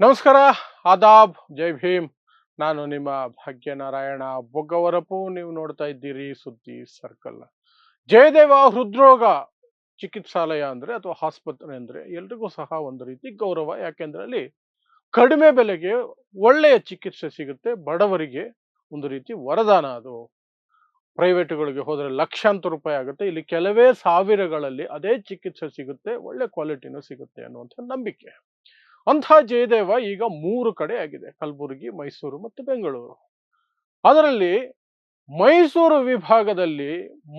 ನಮಸ್ಕಾರ, ಆದಾಬ್, ಜೈ ಭೀಮ್. ನಾನು ನಿಮ್ಮ ಭಾಗ್ಯನಾರಾಯಣ ಬೊಗ್ಗವರಪು. ನೀವು ನೋಡ್ತಾ ಇದ್ದೀರಿ ಸುದ್ದಿ ಸರ್ಕಲ್. ಜಯದೇವ ಹೃದ್ರೋಗ ಚಿಕಿತ್ಸಾಲಯ ಅಂದ್ರೆ ಅಥವಾ ಆಸ್ಪತ್ರೆ ಅಂದ್ರೆ ಎಲ್ರಿಗೂ ಸಹ ಒಂದು ರೀತಿ ಗೌರವ. ಯಾಕೆಂದ್ರೆ ಅಲ್ಲಿ ಕಡಿಮೆ ಬೆಲೆಗೆ ಒಳ್ಳೆಯ ಚಿಕಿತ್ಸೆ ಸಿಗುತ್ತೆ. ಬಡವರಿಗೆ ಒಂದು ರೀತಿ ವರದಾನ ಅದು. ಪ್ರೈವೇಟ್ಗಳಿಗೆ ಹೋದ್ರೆ ಲಕ್ಷಾಂತರ ರೂಪಾಯಿ ಆಗುತ್ತೆ, ಇಲ್ಲಿ ಕೆಲವೇ ಸಾವಿರಗಳಲ್ಲಿ ಅದೇ ಚಿಕಿತ್ಸೆ ಸಿಗುತ್ತೆ, ಒಳ್ಳೆ ಕ್ವಾಲಿಟಿನೂ ಸಿಗುತ್ತೆ ಅನ್ನುವಂಥ ನಂಬಿಕೆ. ಅಂಥ ಜಯದೇವ ಈಗ 3 ಕಡೆ ಆಗಿದೆ: ಕಲಬುರಗಿ, ಮೈಸೂರು ಮತ್ತು ಬೆಂಗಳೂರು. ಅದರಲ್ಲಿ ಮೈಸೂರು ವಿಭಾಗದಲ್ಲಿ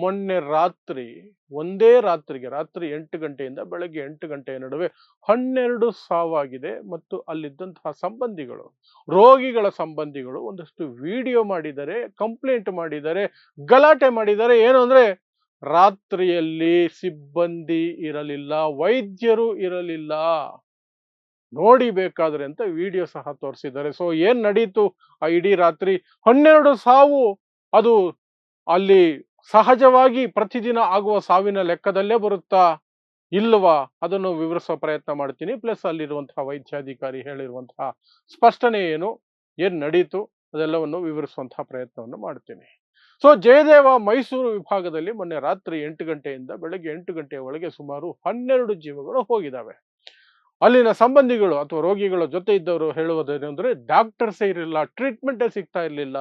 ಮೊನ್ನೆ ರಾತ್ರಿ, ಒಂದೇ ರಾತ್ರಿಗೆ, ರಾತ್ರಿ 8 ಗಂಟೆಯಿಂದ ಬೆಳಗ್ಗೆ 8 ಗಂಟೆಯ ನಡುವೆ 12 ಸಾವಾಗಿದೆ. ಮತ್ತು ಅಲ್ಲಿದ್ದಂತಹ ಸಂಬಂಧಿಗಳು, ರೋಗಿಗಳ ಸಂಬಂಧಿಗಳು ಒಂದಷ್ಟು ವಿಡಿಯೋ ಮಾಡಿದ್ದಾರೆ, ಕಂಪ್ಲೇಂಟ್ ಮಾಡಿದ್ದಾರೆ, ಗಲಾಟೆ ಮಾಡಿದ್ದಾರೆ. ಏನು ಅಂದ್ರೆ, ರಾತ್ರಿಯಲ್ಲಿ ಸಿಬ್ಬಂದಿ ಇರಲಿಲ್ಲ, ವೈದ್ಯರು ಇರಲಿಲ್ಲ, ನೋಡಿ ಬೇಕಾದ್ರೆ ಅಂತ ವಿಡಿಯೋ ಸಹ ತೋರಿಸಿದ್ದಾರೆ. ಸೊ ಏನ್ ನಡೀತು ಆ ಇಡೀ ರಾತ್ರಿ? 12 ಸಾವು ಅದು ಅಲ್ಲಿ ಸಹಜವಾಗಿ ಪ್ರತಿದಿನ ಆಗುವ ಸಾವಿನ ಲೆಕ್ಕದಲ್ಲೇ ಬರುತ್ತಾ ಇಲ್ವಾ? ಅದನ್ನು ವಿವರಿಸುವ ಪ್ರಯತ್ನ ಮಾಡ್ತೀನಿ. ಪ್ಲಸ್ ಅಲ್ಲಿರುವಂತಹ ವೈದ್ಯಾಧಿಕಾರಿ ಹೇಳಿರುವಂತಹ ಸ್ಪಷ್ಟನೆ ಏನು, ಏನ್ ನಡೀತು, ಅದೆಲ್ಲವನ್ನು ವಿವರಿಸುವಂತಹ ಪ್ರಯತ್ನವನ್ನು ಮಾಡ್ತೀನಿ. ಸೊ ಜಯದೇವ ಮೈಸೂರು ವಿಭಾಗದಲ್ಲಿ ಮೊನ್ನೆ ರಾತ್ರಿ 8 ಗಂಟೆಯಿಂದ ಬೆಳಗ್ಗೆ 8 ಗಂಟೆಯ ಒಳಗೆ ಸುಮಾರು 12 ಜೀವಗಳು ಹೋಗಿದ್ದಾವೆ. ಅಲ್ಲಿನ ಸಂಬಂಧಿಗಳು ಅಥವಾ ರೋಗಿಗಳ ಜೊತೆ ಇದ್ದವರು ಹೇಳುವುದೇನೆಂದ್ರೆ, ಡಾಕ್ಟರ್ಸೇ ಇರಲಿಲ್ಲ, ಟ್ರೀಟ್ಮೆಂಟೇ ಸಿಗ್ತಾ ಇರಲಿಲ್ಲ,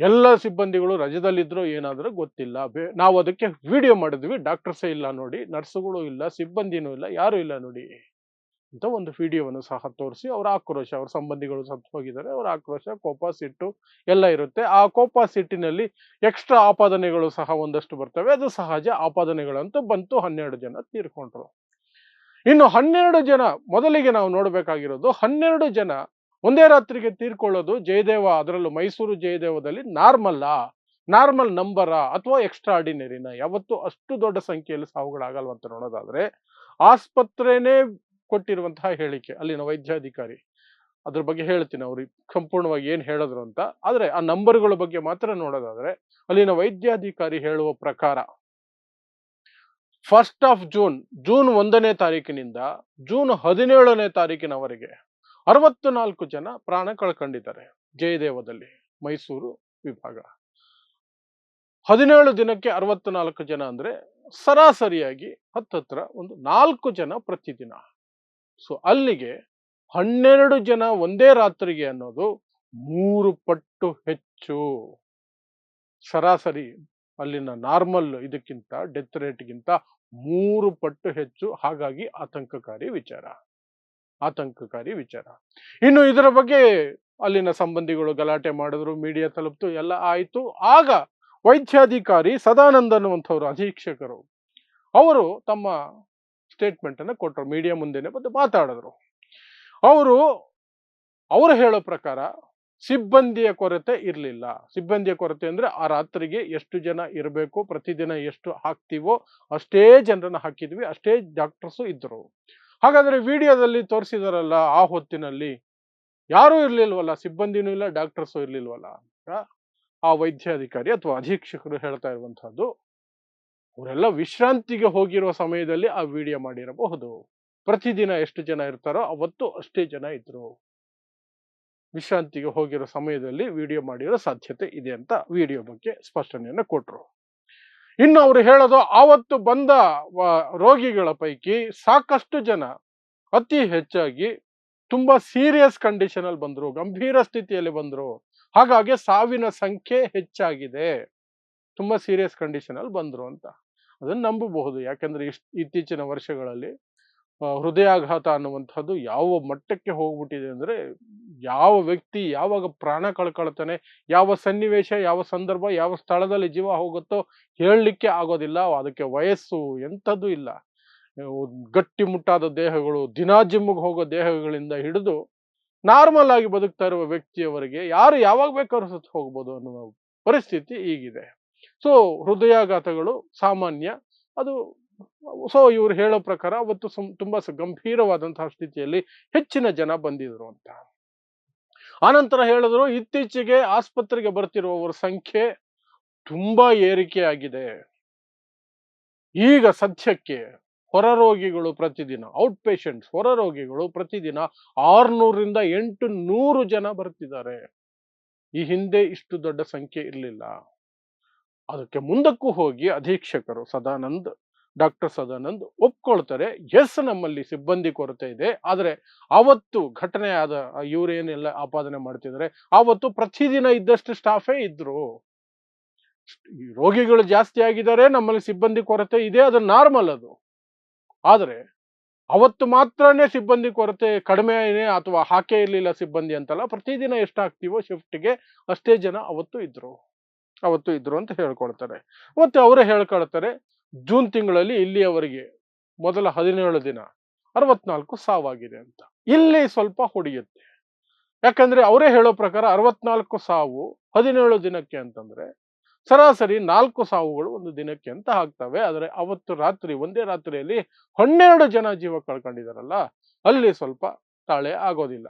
ಎಲ್ಲ ಸಿಬ್ಬಂದಿಗಳು ರಜದಲ್ಲಿದ್ರು ಏನಾದರೂ ಗೊತ್ತಿಲ್ಲ. ನಾವು ಅದಕ್ಕೆ ವಿಡಿಯೋ ಮಾಡಿದ್ವಿ, ಡಾಕ್ಟರ್ಸೇ ಇಲ್ಲ ನೋಡಿ, ನರ್ಸುಗಳು ಇಲ್ಲ, ಸಿಬ್ಬಂದಿನೂ ಇಲ್ಲ, ಯಾರು ಇಲ್ಲ ನೋಡಿ ಅಂತ ಒಂದು ವಿಡಿಯೋವನ್ನು ಸಹ ತೋರಿಸಿ ಅವರ ಆಕ್ರೋಶ, ಅವ್ರ ಸಂಬಂಧಿಗಳು ಸತ್ತು ಹೋಗಿದ್ದಾರೆ, ಅವರ ಆಕ್ರೋಶ, ಕೋಪ, ಸಿಟ್ಟು ಎಲ್ಲ ಇರುತ್ತೆ. ಆ ಕೋಪ ಸಿಟ್ಟಿನಲ್ಲಿ ಎಕ್ಸ್ಟ್ರಾ ಆಪಾದನೆಗಳು ಸಹ ಒಂದಷ್ಟು ಬರ್ತವೆ, ಅದು ಸಹಜ. ಆಪಾದನೆಗಳಂತೂ ಬಂತು, 12 ಜನ ತೀರ್ಕೊಂಡ್ರು. ಇನ್ನು 12 ಜನ, ಮೊದಲಿಗೆ ನಾವು ನೋಡಬೇಕಾಗಿರೋದು, 12 ಜನ ಒಂದೇ ರಾತ್ರಿಗೆ ತೀರ್ಕೊಳ್ಳೋದು ಜಯದೇವ, ಅದರಲ್ಲೂ ಮೈಸೂರು ಜಯದೇವದಲ್ಲಿ ನಾರ್ಮಲ್ ನಂಬರಾ ಅಥವಾ ಎಕ್ಸ್ಟ್ರಾ ಆರ್ಡಿನರಿನ? ಯಾವತ್ತು ಅಷ್ಟು ದೊಡ್ಡ ಸಂಖ್ಯೆಯಲ್ಲಿ ಸಾವುಗಳಾಗಲ್ವಂತ ನೋಡೋದಾದ್ರೆ, ಆಸ್ಪತ್ರೆನೇ ಕೊಟ್ಟಿರುವಂತಹ ಹೇಳಿಕೆ, ಅಲ್ಲಿನ ವೈದ್ಯಾಧಿಕಾರಿ, ಅದ್ರ ಬಗ್ಗೆ ಹೇಳ್ತೀನಿ ಅವ್ರಿಗೆ ಸಂಪೂರ್ಣವಾಗಿ ಏನ್ ಹೇಳಿದ್ರು ಅಂತ. ಆದ್ರೆ ಆ ನಂಬರ್ಗಳ ಬಗ್ಗೆ ಮಾತ್ರ ನೋಡೋದಾದ್ರೆ, ಅಲ್ಲಿನ ವೈದ್ಯಾಧಿಕಾರಿ ಹೇಳುವ ಪ್ರಕಾರ 1st ಆಫ್ ಜೂನ್ 1ನೇ ತಾರೀಕಿನಿಂದ ಜೂನ್ 17ನೇ ತಾರೀಕಿನವರೆಗೆ 64 ಜನ ಪ್ರಾಣ ಕಳ್ಕೊಂಡಿದ್ದಾರೆ ಜಯದೇವದಲ್ಲಿ, ಮೈಸೂರು ವಿಭಾಗ. 17 ದಿನಕ್ಕೆ 64 ಜನ ಅಂದ್ರೆ ಸರಾಸರಿಯಾಗಿ ಹತ್ತತ್ರ ಒಂದು 4 ಜನ ಪ್ರತಿದಿನ. ಸೊ ಅಲ್ಲಿಗೆ 12 ಜನ ಒಂದೇ ರಾತ್ರಿಗೆ ಅನ್ನೋದು 3 ಪಟ್ಟು ಹೆಚ್ಚು. ಸರಾಸರಿ ಅಲ್ಲಿನ ನಾರ್ಮಲ್ ಇದಕ್ಕಿಂತ, ಡೆತ್ ರೇಟ್ಗಿಂತ 3 ಪಟ್ಟು ಹೆಚ್ಚು. ಹಾಗಾಗಿ ಆತಂಕಕಾರಿ ವಿಚಾರ. ಇನ್ನು ಇದರ ಬಗ್ಗೆ ಅಲ್ಲಿನ ಸಂಬಂಧಿಗಳು ಗಲಾಟೆ ಮಾಡಿದ್ರು, ಮೀಡಿಯಾ ತಲುಪ್ತು, ಎಲ್ಲ ಆಯ್ತು. ಆಗ ವೈದ್ಯಾಧಿಕಾರಿ ಸದಾನಂದ್ ಅನ್ನುವಂಥವ್ರು, ಅಧೀಕ್ಷಕರು, ಅವರು ತಮ್ಮ ಸ್ಟೇಟ್ಮೆಂಟ್ ಅನ್ನು ಕೊಟ್ಟರು, ಮೀಡಿಯಾ ಮುಂದೆನೆ ಬಂದು ಮಾತಾಡಿದ್ರು. ಅವರು ಹೇಳೋ ಪ್ರಕಾರ ಸಿಬ್ಬಂದಿಯ ಕೊರತೆ ಇರಲಿಲ್ಲ. ಸಿಬ್ಬಂದಿಯ ಕೊರತೆ ಅಂದ್ರೆ, ಆ ರಾತ್ರಿಗೆ ಎಷ್ಟು ಜನ ಇರಬೇಕು, ಪ್ರತಿದಿನ ಎಷ್ಟು ಹಾಕ್ತಿವೋ ಅಷ್ಟೇ ಜನರನ್ನ ಹಾಕಿದ್ವಿ, ಅಷ್ಟೇ ಡಾಕ್ಟರ್ಸು ಇದ್ರು. ಹಾಗಾದ್ರೆ ವಿಡಿಯೋದಲ್ಲಿ ತೋರಿಸಿದಾರಲ್ಲ, ಆ ಹೊತ್ತಿನಲ್ಲಿ ಯಾರೂ ಇರ್ಲಿಲ್ವಲ್ಲ, ಸಿಬ್ಬಂದಿನೂ ಇಲ್ಲ, ಡಾಕ್ಟರ್ಸು ಇರ್ಲಿಲ್ವಲ್ಲ ಅಂತ ಆ ವೈದ್ಯಾಧಿಕಾರಿ ಅಥವಾ ಅಧೀಕ್ಷಕರು ಹೇಳ್ತಾ ಇರುವಂತಹದ್ದು. ಅವರೆಲ್ಲ ವಿಶ್ರಾಂತಿಗೆ ಹೋಗಿರುವ ಸಮಯದಲ್ಲಿ ಆ ವಿಡಿಯೋ ಮಾಡಿರಬಹುದು. ಪ್ರತಿದಿನ ಎಷ್ಟು ಜನ ಇರ್ತಾರೋ ಅವತ್ತು ಅಷ್ಟೇ ಜನ ಇದ್ರು. ವಿಶ್ರಾಂತಿಗೆ ಹೋಗಿರೋ ಸಮಯದಲ್ಲಿ ವಿಡಿಯೋ ಮಾಡಿರೋ ಸಾಧ್ಯತೆ ಇದೆ ಅಂತ ವಿಡಿಯೋ ಬಗ್ಗೆ ಸ್ಪಷ್ಟನೆಯನ್ನು ಕೊಟ್ಟರು. ಇನ್ನು ಅವರು ಹೇಳೋದು, ಆವತ್ತು ಬಂದ ರೋಗಿಗಳ ಪೈಕಿ ಸಾಕಷ್ಟು ಜನ ಅತಿ ಹೆಚ್ಚಾಗಿ ತುಂಬಾ ಸೀರಿಯಸ್ ಕಂಡೀಷನ್ ಅಲ್ಲಿ ಬಂದ್ರು, ಗಂಭೀರ ಸ್ಥಿತಿಯಲ್ಲಿ ಬಂದ್ರು, ಹಾಗಾಗಿ ಸಾವಿನ ಸಂಖ್ಯೆ ಹೆಚ್ಚಾಗಿದೆ, ತುಂಬಾ ಸೀರಿಯಸ್ ಕಂಡೀಷನ್ ಅಲ್ಲಿ ಬಂದ್ರು ಅಂತ. ಅದನ್ನ ನಂಬಬಹುದು. ಯಾಕಂದ್ರೆ ಇತ್ತೀಚಿನ ವರ್ಷಗಳಲ್ಲಿ ಹೃದಯಾಘಾತ ಅನ್ನುವಂಥದ್ದು ಯಾವ ಮಟ್ಟಕ್ಕೆ ಹೋಗ್ಬಿಟ್ಟಿದೆ ಅಂದ್ರೆ, ಯಾವ ವ್ಯಕ್ತಿ ಯಾವಾಗ ಪ್ರಾಣ ಕಳ್ಕೊಳ್ತಾನೆ, ಯಾವ ಸನ್ನಿವೇಶ, ಯಾವ ಸಂದರ್ಭ, ಯಾವ ಸ್ಥಳದಲ್ಲಿ ಜೀವ ಹೋಗುತ್ತೋ ಹೇಳಲಿಕ್ಕೆ ಆಗೋದಿಲ್ಲ. ಅದಕ್ಕೆ ವಯಸ್ಸು ಎಂಥದ್ದು ಇಲ್ಲ. ಗಟ್ಟಿ ಮುಟ್ಟಾದ ದೇಹಗಳು, ದಿನಾ ಜಿಮ್ಗೆ ಹೋಗೋ ದೇಹಗಳಿಂದ ಹಿಡಿದು ನಾರ್ಮಲ್ ಆಗಿ ಬದುಕ್ತಾ ಇರುವ ವ್ಯಕ್ತಿಯವರೆಗೆ ಯಾರು ಯಾವಾಗ ಬೇಕಾದ್ರೂ ಸತ್ತು ಹೋಗ್ಬೋದು ಅನ್ನುವ ಪರಿಸ್ಥಿತಿ ಈಗಿದೆ. ಸೊ ಹೃದಯಾಘಾತಗಳು ಸಾಮಾನ್ಯ ಅದು. ಸೊ ಇವ್ರು ಹೇಳೋ ಪ್ರಕಾರ ಅವತ್ತು ತುಂಬಾ ಗಂಭೀರವಾದಂತಹ ಸ್ಥಿತಿಯಲ್ಲಿ ಹೆಚ್ಚಿನ ಜನ ಬಂದಿದ್ರು ಅಂತ. ಆನಂತರ ಹೇಳಿದ್ರು, ಇತ್ತೀಚೆಗೆ ಆಸ್ಪತ್ರೆಗೆ ಬರ್ತಿರುವವರ ಸಂಖ್ಯೆ ತುಂಬಾ ಏರಿಕೆ ಆಗಿದೆ. ಈಗ ಸದ್ಯಕ್ಕೆ ಹೊರ ರೋಗಿಗಳು ಪ್ರತಿದಿನ ಔಟ್ ಪೇಷಂಟ್ಸ್ ಹೊರ ರೋಗಿಗಳು ಪ್ರತಿದಿನ 600ರಿಂದ 800 ಜನ ಬರ್ತಿದ್ದಾರೆ. ಈ ಹಿಂದೆ ಇಷ್ಟು ದೊಡ್ಡ ಸಂಖ್ಯೆ ಇರಲಿಲ್ಲ. ಅದಕ್ಕೆ ಮುಂದಕ್ಕೂ ಹೋಗಿ ಅಧೀಕ್ಷಕರು ಡಾಕ್ಟರ್ ಸದಾನಂದ್ ಒಪ್ಕೊಳ್ತಾರೆ, ಎಸ್ ನಮ್ಮಲ್ಲಿ ಸಿಬ್ಬಂದಿ ಕೊರತೆ ಇದೆ. ಆದರೆ ಅವತ್ತು ಘಟನೆ ಆದ ಇವರೇನೆಲ್ಲ ಆಪಾದನೆ ಮಾಡ್ತಿದ್ದಾರೆ, ಆವತ್ತು ಪ್ರತಿದಿನ ಇದ್ದಷ್ಟು ಸ್ಟಾಫೇ ಇದ್ರು. ಈ ರೋಗಿಗಳು ಜಾಸ್ತಿ ಆಗಿದ್ದಾರೆ, ನಮ್ಮಲ್ಲಿ ಸಿಬ್ಬಂದಿ ಕೊರತೆ ಇದೆ, ಅದು ನಾರ್ಮಲ್ ಅದು. ಆದರೆ ಅವತ್ತು ಮಾತ್ರನೇ ಸಿಬ್ಬಂದಿ ಕೊರತೆ ಕಡಿಮೆ ಅಥವಾ ಹಾಕೇ ಇರಲಿಲ್ಲ ಸಿಬ್ಬಂದಿ ಅಂತಲ್ಲ, ಪ್ರತಿದಿನ ಎಷ್ಟಾಗ್ತೀವೋ ಶಿಫ್ಟ್ಗೆ ಅಷ್ಟೇ ಜನ ಅವತ್ತು ಇದ್ರು ಅಂತ ಹೇಳ್ಕೊಳ್ತಾರೆ. ಮತ್ತೆ ಅವರೇ ಹೇಳ್ಕೊಳ್ತಾರೆ, ಜೂನ್ ತಿಂಗಳಲ್ಲಿ ಇಲ್ಲಿಯವರೆಗೆ ಮೊದಲ 17 ದಿನ 64 ಸಾವಾಗಿದೆ ಅಂತ. ಇಲ್ಲಿ ಸ್ವಲ್ಪ ಹೊಡೆಯುತ್ತೆ. ಯಾಕಂದ್ರೆ ಅವರೇ ಹೇಳೋ ಪ್ರಕಾರ 64 ಸಾವು 17 ದಿನಕ್ಕೆ ಅಂತಂದ್ರೆ ಸರಾಸರಿ 4 ಸಾವುಗಳು ಒಂದು ದಿನಕ್ಕೆ ಅಂತ ಆಗ್ತವೆ. ಆದರೆ ಅವತ್ತು ಒಂದೇ ರಾತ್ರಿಯಲ್ಲಿ 12 ಜನ ಜೀವ ಕಳ್ಕೊಂಡಿದಾರಲ್ಲ, ಅಲ್ಲಿ ಸ್ವಲ್ಪ ತಾಳೆ ಆಗೋದಿಲ್ಲ.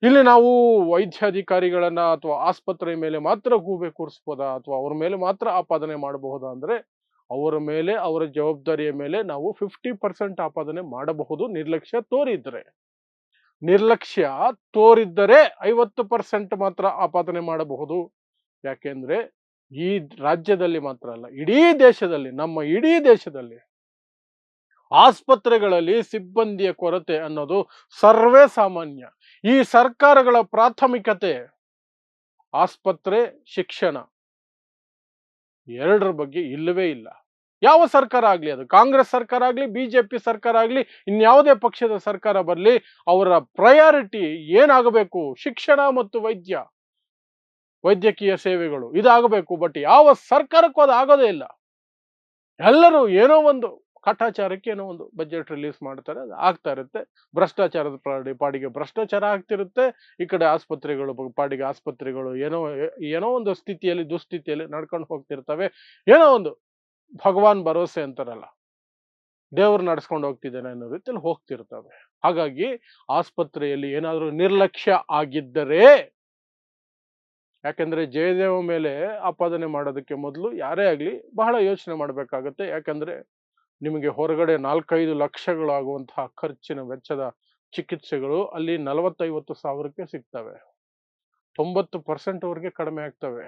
ಇಲ್ಲಿ ನಾವು ವೈದ್ಯಾಧಿಕಾರಿಗಳನ್ನ ಅಥವಾ ಆಸ್ಪತ್ರೆ ಮೇಲೆ ಮಾತ್ರ ಗೂಬೆ ಕೂರಿಸ್ಬೋದಾ ಅಥವಾ ಅವ್ರ ಮೇಲೆ ಮಾತ್ರ ಆಪಾದನೆ ಮಾಡಬಹುದಾ ಅಂದ್ರೆ, ಅವರ ಮೇಲೆ, ಅವರ ಜವಾಬ್ದಾರಿಯ ಮೇಲೆ ನಾವು 50% ಆಪಾದನೆ ಮಾಡಬಹುದು ನಿರ್ಲಕ್ಷ್ಯ ತೋರಿದ್ರೆ. 50% ಮಾತ್ರ ಆಪಾದನೆ ಮಾಡಬಹುದು. ಯಾಕೆಂದ್ರೆ ಈ ರಾಜ್ಯದಲ್ಲಿ ಮಾತ್ರ ಅಲ್ಲ, ನಮ್ಮ ಇಡೀ ದೇಶದಲ್ಲಿ ಆಸ್ಪತ್ರೆಗಳಲ್ಲಿ ಸಿಬ್ಬಂದಿಯ ಕೊರತೆ ಅನ್ನೋದು ಸರ್ವೇ ಸಾಮಾನ್ಯ. ಈ ಸರ್ಕಾರಗಳ ಪ್ರಾಥಮಿಕತೆ ಆಸ್ಪತ್ರೆ, ಶಿಕ್ಷಣ ಎರಡರ ಬಗ್ಗೆ ಇಲ್ಲವೇ ಇಲ್ಲ. ಯಾವ ಸರ್ಕಾರ ಆಗ್ಲಿ, ಅದು ಕಾಂಗ್ರೆಸ್ ಸರ್ಕಾರ ಆಗ್ಲಿ, ಬಿಜೆಪಿ ಸರ್ಕಾರ ಆಗ್ಲಿ, ಇನ್ಯಾವುದೇ ಪಕ್ಷದ ಸರ್ಕಾರ ಬರಲಿ, ಅವರ ಪ್ರಯಾರಿಟಿ ಏನಾಗಬೇಕು? ಶಿಕ್ಷಣ ಮತ್ತು ವೈದ್ಯಕೀಯ ಸೇವೆಗಳು ಇದಾಗಬೇಕು. ಬಟ್ ಯಾವ ಸರ್ಕಾರಕ್ಕೂ ಅದು ಆಗೋದೇ ಇಲ್ಲ. ಎಲ್ಲರೂ ಏನೋ ಒಂದು ಕಾಟಾಚಾರಕ್ಕೆ ಏನೋ ಒಂದು ಬಜೆಟ್ ರಿಲೀಸ್ ಮಾಡ್ತಾರೆ, ಅದು ಆಗ್ತಾ ಇರುತ್ತೆ. ಭ್ರಷ್ಟಾಚಾರದ ಪಾಡಿಗೆ ಭ್ರಷ್ಟಾಚಾರ ಆಗ್ತಿರುತ್ತೆ. ಈ ಕಡೆ ಪಾಡಿಗೆ ಆಸ್ಪತ್ರೆಗಳು ಏನೋ ಒಂದು ದುಸ್ಥಿತಿಯಲ್ಲಿ ನಡ್ಕೊಂಡು ಹೋಗ್ತಿರ್ತವೆ. ಏನೋ ಒಂದು ಭಗವಾನ್ ಭರೋಸೆ ಅಂತಾರಲ್ಲ, ದೇವರು ನಡೆಸ್ಕೊಂಡು ಹೋಗ್ತಿದ್ದೇನೆ ಅನ್ನೋ ರೀತಿಯಲ್ಲಿ ಹೋಗ್ತಿರ್ತವೆ. ಹಾಗಾಗಿ ಆಸ್ಪತ್ರೆಯಲ್ಲಿ ಏನಾದರೂ ನಿರ್ಲಕ್ಷ್ಯ ಆಗಿದ್ದರೆ, ಯಾಕಂದ್ರೆ ಜಯದೇವ ಮೇಲೆ ಆಪಾದನೆ ಮಾಡೋದಕ್ಕೆ ಮೊದಲು ಯಾರೇ ಆಗ್ಲಿ ಬಹಳ ಯೋಚನೆ ಮಾಡ್ಬೇಕಾಗತ್ತೆ. ಯಾಕಂದ್ರೆ ನಿಮಗೆ ಹೊರಗಡೆ 4-5 ಲಕ್ಷಗಳಾಗುವಂತಹ ಖರ್ಚಿನ ವೆಚ್ಚದ ಚಿಕಿತ್ಸೆಗಳು ಅಲ್ಲಿ 40-50 ಸಾವಿರಕ್ಕೆ ಸಿಗ್ತವೆ. 90% ಅವ್ರಿಗೆ ಕಡಿಮೆ ಆಗ್ತವೆ.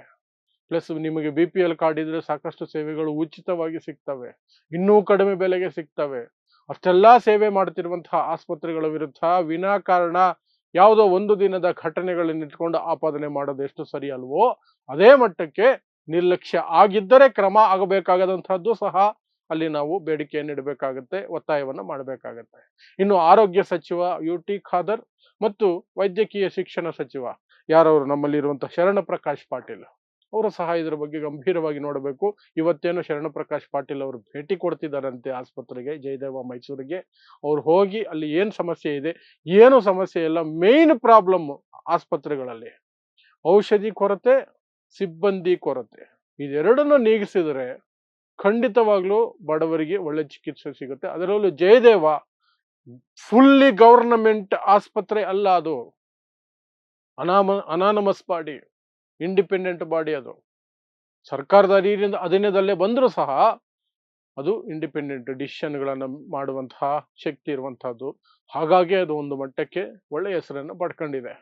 ಪ್ಲಸ್ ನಿಮಗೆ BPL ಕಾರ್ಡ್ ಇದ್ರೆ ಸಾಕಷ್ಟು ಸೇವೆಗಳು ಉಚಿತವಾಗಿ ಸಿಗ್ತವೆ, ಇನ್ನೂ ಕಡಿಮೆ ಬೆಲೆಗೆ ಸಿಗ್ತವೆ. ಅಷ್ಟೆಲ್ಲಾ ಸೇವೆ ಮಾಡ್ತಿರುವಂತಹ ಆಸ್ಪತ್ರೆಗಳ ವಿರುದ್ಧ ವಿನಾಕಾರಣ ಯಾವುದೋ ಒಂದು ದಿನದ ಘಟನೆಗಳನ್ನ ಇಟ್ಕೊಂಡು ಆಪಾದನೆ ಮಾಡೋದು ಎಷ್ಟು ಸರಿ ಅಲ್ವೋ, ಅದೇ ಮಟ್ಟಕ್ಕೆ ನಿರ್ಲಕ್ಷ್ಯ ಆಗಿದ್ದರೆ ಕ್ರಮ ಆಗಬೇಕಾದಂತಹದ್ದು ಸಹ ಅಲ್ಲಿ ನಾವು ಬೇಡಿಕೆಯನ್ನು ಇಡಬೇಕಾಗತ್ತೆ, ಒತ್ತಾಯವನ್ನ ಮಾಡಬೇಕಾಗತ್ತೆ. ಇನ್ನು ಆರೋಗ್ಯ ಸಚಿವ UT ಖಾದರ್ ಮತ್ತು ವೈದ್ಯಕೀಯ ಶಿಕ್ಷಣ ಸಚಿವ ಯಾರವರು ನಮ್ಮಲ್ಲಿರುವಂತಹ ಶರಣಪ್ರಕಾಶ್ ಪಾಟೀಲ್ ಅವರು ಸಹ ಇದರ ಬಗ್ಗೆ ಗಂಭೀರವಾಗಿ ನೋಡಬೇಕು. ಇವತ್ತೇನು ಶರಣಪ್ರಕಾಶ್ ಪಾಟೀಲ್ ಅವರು ಭೇಟಿ ಕೊಡ್ತಿದ್ದಾರಂತೆ ಆಸ್ಪತ್ರೆಗೆ, ಜಯದೇವ ಮೈಸೂರಿಗೆ. ಅವ್ರು ಹೋಗಿ ಅಲ್ಲಿ ಏನ್ ಸಮಸ್ಯೆ ಇದೆ, ಏನು ಸಮಸ್ಯೆ ಇಲ್ಲ, ಮೇನ್ ಪ್ರಾಬ್ಲಮ್ ಆಸ್ಪತ್ರೆಗಳಲ್ಲಿ ಔಷಧಿ ಕೊರತೆ, ಸಿಬ್ಬಂದಿ ಕೊರತೆ, ಇದೆರಡನ್ನು ನೀಗಿಸಿದರೆ ಖಂಡಿತವಾಗ್ಲೂ ಬಡವರಿಗೆ ಒಳ್ಳೆ ಚಿಕಿತ್ಸೆ ಸಿಗುತ್ತೆ. ಅದರಲ್ಲೂ ಜಯದೇವ ಫುಲ್ಲಿ ಗವರ್ನಮೆಂಟ್ ಆಸ್ಪತ್ರೆ ಅಲ್ಲ, ಅದು ಅನಾನಮಸ್ ಬಾಡಿ, ಇಂಡಿಪೆಂಡೆಂಟ್ ಬಾಡಿ. ಅದು ಸರ್ಕಾರದ ಅಧೀನದಲ್ಲೇ ಬಂದರೂ ಸಹ ಅದು ಇಂಡಿಪೆಂಡೆಂಟ್ ಡಿಸಿಷನ್ಗಳನ್ನು ಮಾಡುವಂತಹ ಶಕ್ತಿ ಇರುವಂತಹದ್ದು. ಹಾಗಾಗಿ ಅದು ಒಂದು ಮಟ್ಟಕ್ಕೆ ಒಳ್ಳೆಯ ಹೆಸರನ್ನು ಪಡ್ಕೊಂಡಿದೆ.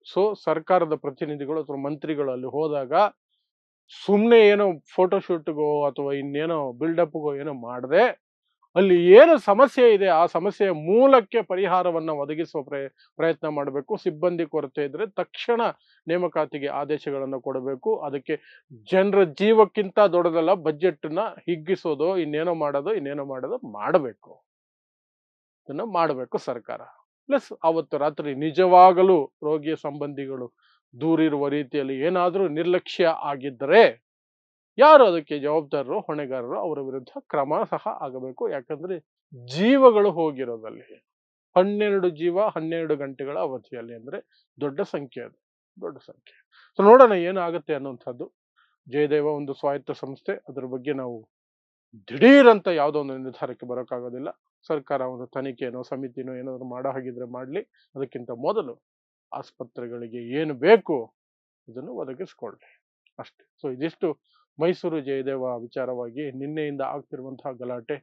ಸೊ ಸರ್ಕಾರದ ಪ್ರತಿನಿಧಿಗಳು ಅಥವಾ ಮಂತ್ರಿಗಳು ಅಲ್ಲಿ ಹೋದಾಗ ಸುಮ್ಮನೆ ಏನೋ ಫೋಟೋಶೂಟ್ಗೋ ಅಥವಾ ಇನ್ನೇನೋ ಬಿಲ್ಡಪ್ಗೋ ಏನೋ ಮಾಡದೆ, ಅಲ್ಲಿ ಏನು ಸಮಸ್ಯೆ ಇದೆ ಆ ಸಮಸ್ಯೆಯ ಮೂಲಕ್ಕೆ ಪರಿಹಾರವನ್ನ ಒದಗಿಸುವ ಪ್ರಯತ್ನ ಮಾಡಬೇಕು. ಸಿಬ್ಬಂದಿ ಕೊರತೆ ಇದ್ರೆ ತಕ್ಷಣ ನೇಮಕಾತಿಗೆ ಆದೇಶಗಳನ್ನು ಕೊಡಬೇಕು. ಅದಕ್ಕೆ ಜನರ ಜೀವಕ್ಕಿಂತ ದೊಡ್ಡದಲ್ಲ, ಬಜೆಟ್ನ ಹಿಗ್ಗಿಸೋದು, ಇನ್ನೇನೋ ಮಾಡೋದು ಮಾಡಬೇಕು. ಇದನ್ನ ಮಾಡಬೇಕು ಸರ್ಕಾರ. ಪ್ಲಸ್ ಅವತ್ತು ರಾತ್ರಿ ನಿಜವಾಗಲೂ ರೋಗಿಯ ಸಂಬಂಧಿಗಳು ದೂರಿರುವ ರೀತಿಯಲ್ಲಿ ಏನಾದರೂ ನಿರ್ಲಕ್ಷ್ಯ ಆಗಿದ್ದರೆ ಯಾರು ಅದಕ್ಕೆ ಜವಾಬ್ದಾರರು, ಹೊಣೆಗಾರರು, ಅವರ ವಿರುದ್ಧ ಕ್ರಮ ಸಹ ಆಗಬೇಕು. ಯಾಕಂದ್ರೆ ಜೀವಗಳು ಹೋಗಿರೋದಲ್ಲಿ 12 ಜೀವ 12 ಗಂಟೆಗಳ ಅವಧಿಯಲ್ಲಿ ಅಂದ್ರೆ ದೊಡ್ಡ ಸಂಖ್ಯೆ, ಅದು ದೊಡ್ಡ ಸಂಖ್ಯೆ. ಸೊ ನೋಡೋಣ ಏನಾಗುತ್ತೆ ಅನ್ನುವಂಥದ್ದು. ಜಯದೇವ ಒಂದು ಸ್ವಾಯತ್ತ ಸಂಸ್ಥೆ, ಅದರ ಬಗ್ಗೆ ನಾವು ದಿಢೀರಂತ ಯಾವುದೋ ಒಂದು ನಿರ್ಧಾರಕ್ಕೆ ಬರೋಕ್ಕಾಗೋದಿಲ್ಲ. ಸರ್ಕಾರ ಒಂದು ತನಿಖೆನೋ ಸಮಿತಿನೋ ಏನಾದ್ರು ಮಾಡೋ ಹಾಗಿದ್ರೆ ಮಾಡಲಿ. ಅದಕ್ಕಿಂತ ಮೊದಲು ಆಸ್ಪತ್ರೆಗಳಿಗೆ ಏನು ಬೇಕು ಇದನ್ನು ಒದಗಿಸ್ಕೊಳ್ಳಿ ಅಷ್ಟೇ. ಸೊ ಇದಿಷ್ಟು ಮೈಸೂರು ಜಯದೇವ ವಿಚಾರವಾಗಿ ನಿನ್ನೆಯಿಂದ ಆಗ್ತಿರುವಂತಹ ಗಲಾಟೆ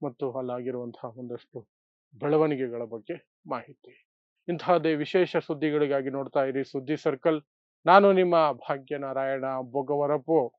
ಮತ್ತು ಅಲ್ಲಾಗಿರುವಂತಹ ಒಂದಷ್ಟು ಬೆಳವಣಿಗೆಗಳ ಬಗ್ಗೆ ಮಾಹಿತಿ. ಇಂತಹದೇ ವಿಶೇಷ ಸುದ್ದಿಗಳಿಗಾಗಿ ನೋಡ್ತಾ ಇರಿ ಸುದ್ದಿ ಸರ್ಕಲ್. ನಾನು ನಿಮ್ಮ ಭಾಗ್ಯನಾರಾಯಣ ಬೊಗವರಪು.